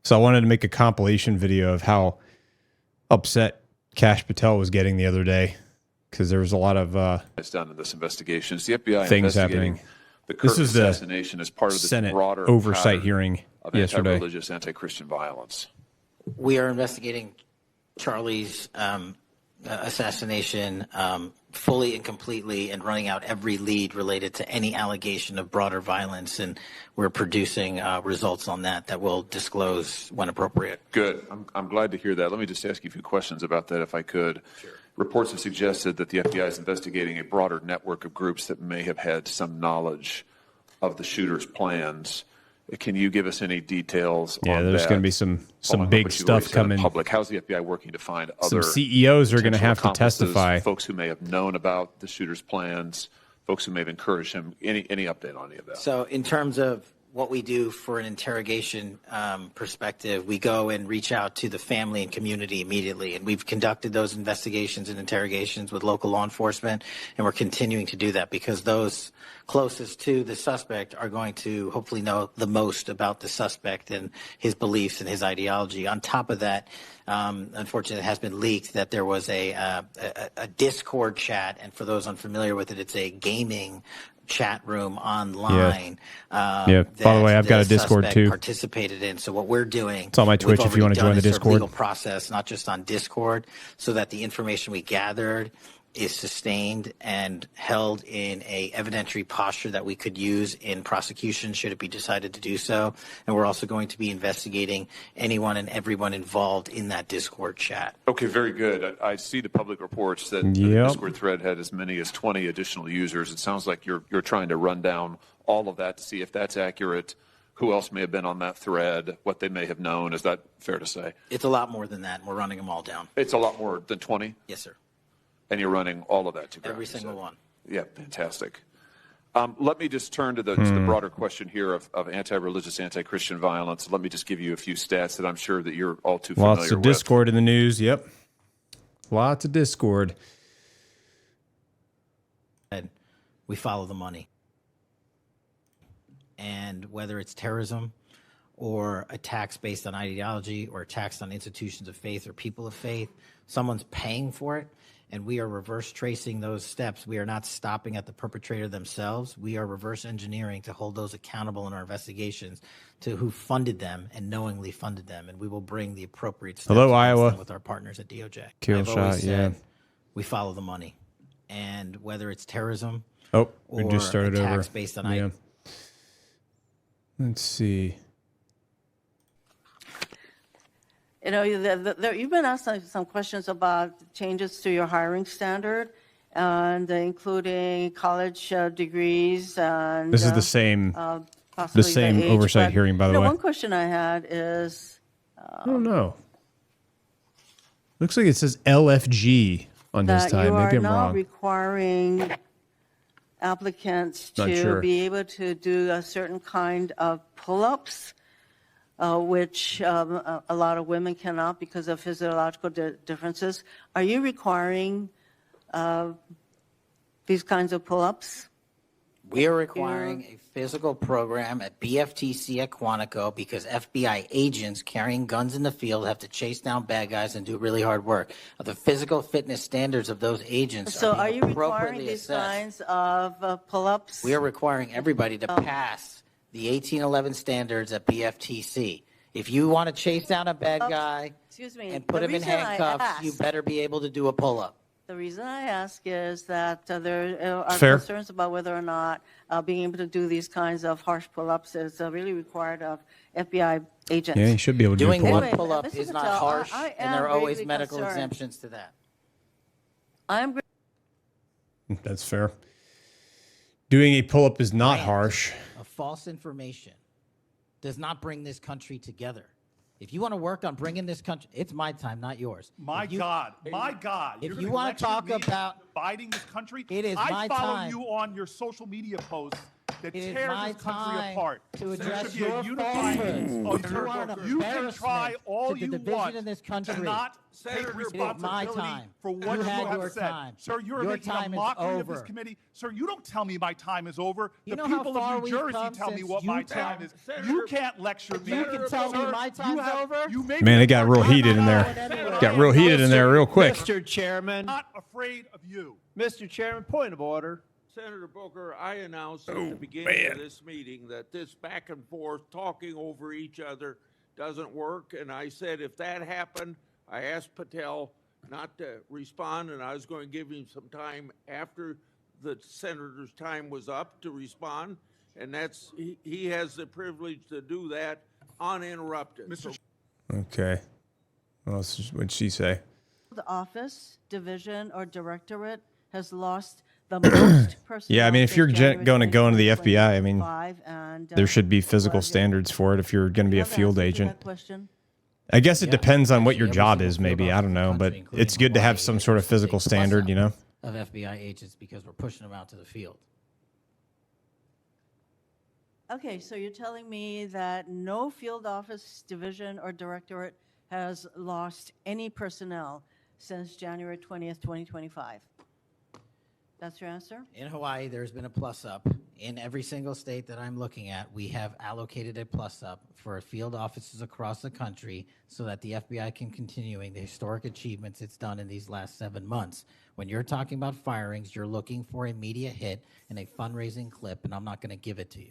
So I wanted to make a compilation video of how upset Kash Patel was getting the other day, because there was a lot of it's done in this investigation. It's the FBI things investigating happening. the Kirk This is the assassination as part of this Senate broader oversight pattern hearing of yesterday. anti-religious, anti-Christian violence. We are investigating Charlie's assassination fully and completely, and running out every lead related to any allegation of broader violence, and we're producing results on that we'll disclose when appropriate. Good. I'm glad to hear that. Let me just ask you a few questions about that, if I could. Sure. Reports have suggested that the FBI is investigating a broader network of groups that may have had some knowledge of the shooter's plans. Can you give us any details on that? Yeah, there's going to be some big stuff coming. Public. How's the FBI working to find other some CEOs are going to have to testify? Folks who may have known about the shooter's plans, folks who may have encouraged him. Any update on any of that? So in terms of what we do for an interrogation perspective, we go and reach out to the family and community immediately. And we've conducted those investigations and interrogations with local law enforcement, and we're continuing to do that because those closest to the suspect are going to hopefully know the most about the suspect and his beliefs and his ideology. On top of that, unfortunately, it has been leaked that there was a Discord chat, and for those unfamiliar with it, it's a gaming chat room online. Yeah. By the way, I've got a Discord too. Participated in. So what we're doing, it's on my Twitch if you want to join the Discord. Legal process, not just on Discord, so that the information we gathered is sustained and held in a evidentiary posture that we could use in prosecution should it be decided to do so. And we're also going to be investigating anyone and everyone involved in that Discord chat. Okay, very good. I see the public reports that the Discord thread had as many as 20 additional users. It sounds like you're trying to run down all of that to see if that's accurate, who else may have been on that thread, what they may have known. Is that fair to say? It's a lot more than that, and we're running them all down. It's a lot more than 20? Yes, sir. And you're running all of that to ground? Every single one. Yeah, fantastic. Let me just turn to the broader question here of anti-religious, anti-Christian violence. Let me just give you a few stats that I'm sure that you're all too familiar with. Lots of Discord in the news, yep. Lots of Discord. And we follow the money. And whether it's terrorism or attacks based on ideology or attacks on institutions of faith or people of faith, someone's paying for it. And we are reverse tracing those steps. We are not stopping at the perpetrator themselves. We are reverse engineering to hold those accountable in our investigations to who funded them and knowingly funded them. And we will bring the appropriate steps with our partners at DOJ. Kill shot, yeah. We follow the money. And whether it's terrorism or just started attacks based on Let's see. You know, you've been asked some questions about changes to your hiring standard, and including college degrees. And this is the same oversight hearing, by the way. One question I had is, I don't know. Looks like it says LFG on his time. Maybe I'm wrong. You are now requiring applicants to be able to do a certain kind of pull-ups, which a lot of women cannot because of physiological differences. Are you requiring these kinds of pull-ups? We are requiring a physical program at BFTC at Quantico because FBI agents carrying guns in the field have to chase down bad guys and do really hard work. The physical fitness standards of those agents are you requiring these kinds of pull-ups? We are requiring everybody to pass the 1811 standards at BFTC. If you want to chase down a bad guy and put him in handcuffs, you better be able to do a pull-up. The reason I ask is that there are concerns about whether or not being able to do these kinds of harsh pull-ups is really required of FBI agents. Yeah, you should be able to do a pull-up. Doing one pull-up is not harsh, and there are always medical exemptions to that. That's fair. Doing a pull-up is not harsh. Of false information does not bring this country together. If you want to work on bringing this country, it's my time, not yours. My God. If you want to talk about dividing this country, it is my time. I follow you on your social media posts, that It is tears my this country time apart. to There address should be a your unified. falsehoods. You are an You can try embarrassment all to the you division want in this country. to not take It is my responsibility time. for what You you had have your said. time. Sir, you're Your making time a is mockery of this over. committee. Sir, you don't tell me my time is over. You The know how people far of New we've Jersey come tell me since what you my tell- time is. Senator- You can't lecture me. You can tell me Sir, my time's over? You may Man, be it got a real part- heated in there. Anyway. Got real heated in there real quick. Mr. Chairman, Not afraid of you. Mr. Chairman, point of order. Senator Booker, I announced at the beginning of this meeting that this back and forth, talking over each other, doesn't work. And I said if that happened, I asked Patel not to respond, and I was going to give him some time after the senator's time was up to respond. And he has the privilege to do that uninterrupted. Mr. Okay. What else would she say? The office, division, or directorate has lost the most personnel. Yeah, I mean, if you're since January going to go into the FBI, I mean, 2025, and, there should be physical well, standards for it if you're going to be you a have field answers to agent. that question? I guess it Yeah, depends on what actually, your every job single is, field maybe. I office don't in the know, but country, including it's good to have Hawaii, some sort of is a physical plus standard, up you know? of FBI agents because we're pushing them out to the field. Okay, so you're telling me that no field office, division, or directorate has lost any personnel since January 20th, 2025? That's your answer? In Hawaii, there's been a plus up. In every single state that I'm looking at, we have allocated a plus up for field offices across the country so that the FBI can continuing the historic achievements it's done in these last 7 months. When you're talking about firings, you're looking for a media hit and a fundraising clip, and I'm not going to give it to you.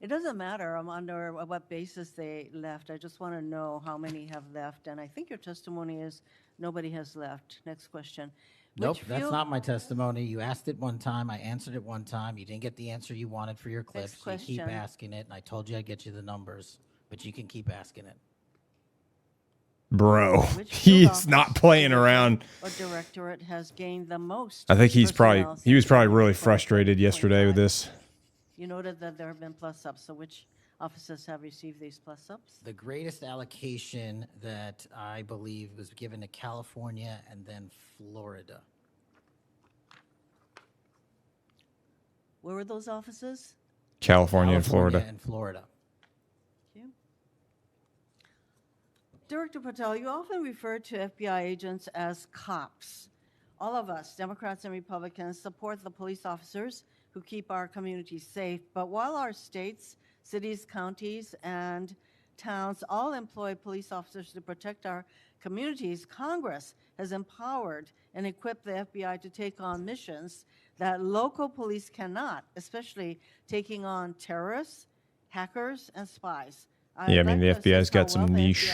It doesn't matter under what basis they left. I just want to know how many have left. And I think your testimony is nobody has left. Next question. Nope, Which that's field- not my testimony. You asked it one time. I answered it one time. You didn't get the answer you wanted for your clips. Next So you keep question. asking it, and I told you I'd get you the numbers, but you can keep asking it. Bro, Which field he's office, not playing division, around. Or directorate has gained the most? I think he was personnel probably since really January frustrated yesterday with 2025? this. You noted that there have been plus ups. So which offices have received these plus ups? The greatest allocation that I believe was given to California and then Florida. Where were those offices? California and Florida. And Florida. Thank you. Director Patel, you often refer to FBI agents as cops. All of us, Democrats and Republicans, support the police officers who keep our communities safe. But while our states, cities, counties, and towns all employ police officers to protect our communities, Congress has empowered and equipped the FBI to take on missions that local police cannot, especially taking on terrorists, hackers, and spies. Yeah, I mean, the FBI's got some niche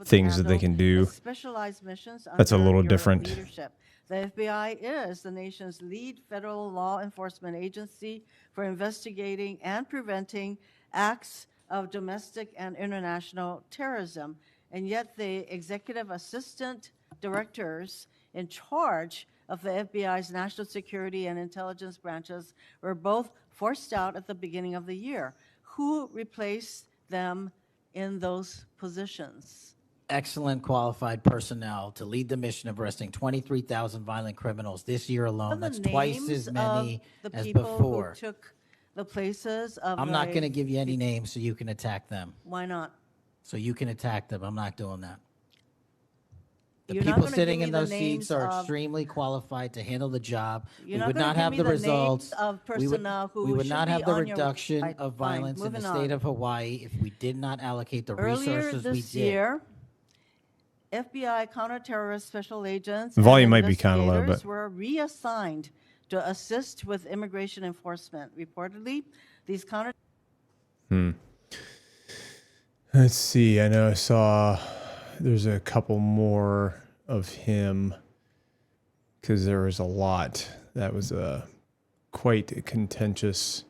things that they can do. Specialized missions That's a under little your different. leadership. The FBI is the nation's lead federal law enforcement agency for investigating and preventing acts of domestic and international terrorism. And yet the executive assistant directors in charge of the FBI's national security and intelligence branches were both forced out at the beginning of the year. Who replaced them in those positions? Excellent qualified personnel to lead the mission of arresting 23,000 violent criminals this year alone. Are the That's twice names as many of the as people before. who took the places of I'm not the- going to give you any names so you can attack them. Why not? So you can attack them. I'm not doing that. The You're not people gonna sitting give in me the those seats names are of- extremely qualified to handle the job. You're We not would gonna not give have me the the names results. of personnel who we would should not be have the on your reduction website. of Fine, violence in the moving state on. of Hawaii if we did not allocate the Earlier resources we this did. year, FBI counterterrorist special agents The volume and might be kinda low, investigators but- were reassigned to assist with immigration enforcement. Reportedly, these counter Let's see. I know I saw there's a couple more of him because there was a lot. That was quite contentious.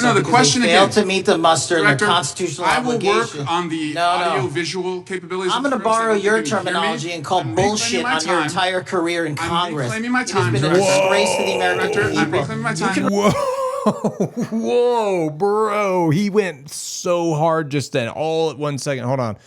No, the question Failed again. to meet the muster and Director, the constitutional I will obligation. work on the No, no. audio-visual capabilities. I'm of going to the service. I borrow don't your think you can hear me. terminology and call I'm bullshit reclaiming my on your time. entire career in I'm Congress. reclaiming my It time, has been a Director. disgrace to the American Director, I'm people. reclaiming my You time. can Whoa, bro. He went so hard just then, all at 1 second. Hold on.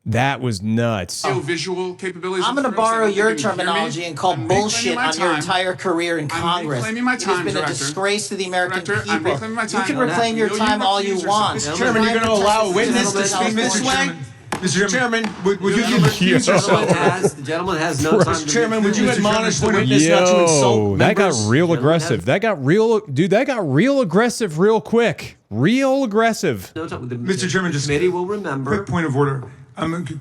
That was nuts. Visual capabilities. I'm going to borrow your terminology and call bullshit on your entire career in Congress. It has been a disgrace to the American people. You can reclaim your time all you want. Mr. Chairman, you're going to allow a witness to speak this way? Mr. Chairman, would you excuse yourself? The gentleman has no time. Mr. Chairman, would you admonish the witness not to insult that got members? real aggressive. That got real, dude. That got real aggressive real quick. Real aggressive. Mr. Chairman, just committee will remember. Quick point of order.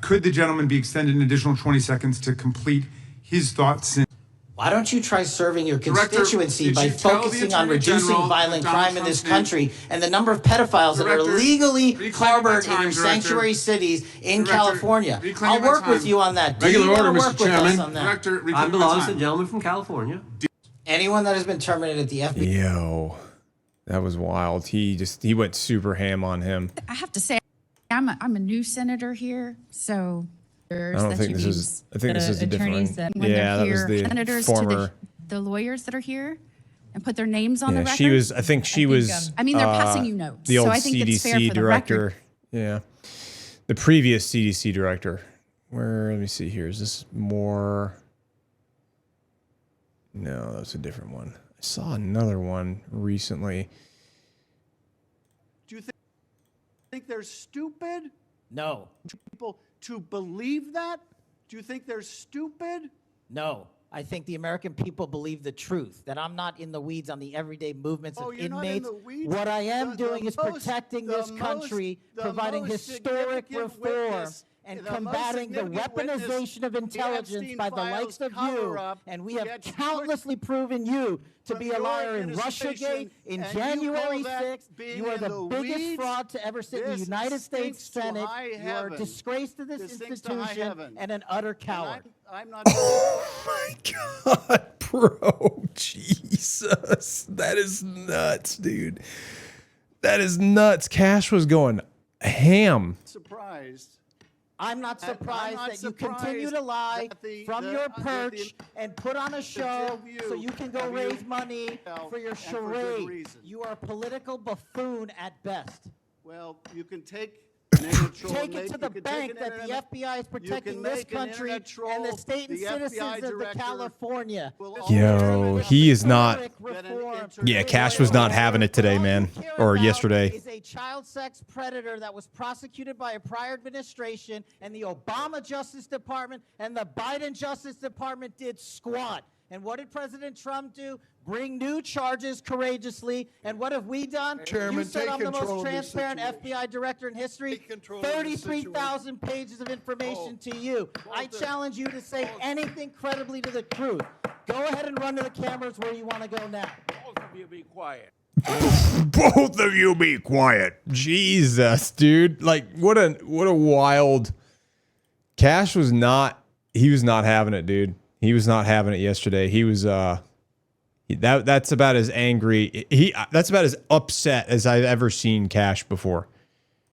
Could the gentleman be extended an additional 20 seconds to complete his thoughts? Why don't you try serving your Director, constituency did by you tell the focusing on Attorney reducing General violent that Donald crime in this Trump country and the number of pedophiles that are Director, illegally reclaim my harbored time, in your Director. sanctuary cities in Director, California? reclaim I'll my work with time. you on that. Do Regular you wanna order, work Mr. with us Chairman. on that? Director, reclaim I my belongs to time. the gentleman from California. Anyone that has been terminated at the FBI. Yo, that was wild. He went super ham on him. I have to say, I'm a new senator here, so I don't think this is. I think this is a different one. when Yeah, they're that was here, the senators former. to the lawyers that are here and put their names on the Yeah, record. she was. I think she was. I mean, they're passing you notes, The old so I think it's fair CDC for the director. record. Yeah, the previous CDC director. Where? Let me see here. Is this more? No, that's a different one. I saw another one recently. Do you think they're stupid? No, People to believe that? Do you think they're stupid? no. I think the American people believe the truth, that I'm not in the weeds on the everyday movements Oh, of you're not in inmates. the weeds? What I am The doing is most- protecting the this country, most- the providing most historic significant reform, witness- and the most combating the significant witness weaponization of the intelligence Epstein by the files likes of you. cover-up And we have gets countlessly proven you to from be a your liar in administration, Russiagate, in and you January call that 6th. being You are in the the biggest weeds? fraud to ever sit in the This United States stinks to Senate. high You are a heaven. disgrace to this This stinks to high institution heaven. and an utter And coward. I'm not. My God, bro, Jesus, that is nuts, dude. That is nuts. Cash was going ham. surprised. I'm not I'm surprised not that you continue surprised to lie that from your that perch and put on a show view so you can go of you raise money for your and for good charade. reason. You are a political buffoon at best. Well, you can take an internet troll. Take and it to make- the you can take bank an that the internet- FBI is protecting this make an country internet troll, and the state and the citizens FBI of the director California. will The always Yo, Historic he is not. reform. Yeah, Cash was not having it today, All man, you care or about yesterday. Is a child sex predator that was prosecuted by a prior administration, and the Obama Justice Department and the Biden Justice Department did squat. And what did President Trump do? Bring new charges courageously. And what have we done? Chairman, You said take I'm the control most of this transparent situation. FBI director in history. Take control of this 33,000 pages of information to you. I challenge you to say anything credibly to the truth. Go ahead and run to the cameras where you want to go now. Both of you be quiet. Both of you be quiet. Jesus, dude. Like what a wild. Cash was not. He was not having it, dude. He was not having it yesterday. He was that's about as angry. That's about as upset as I've ever seen Cash before.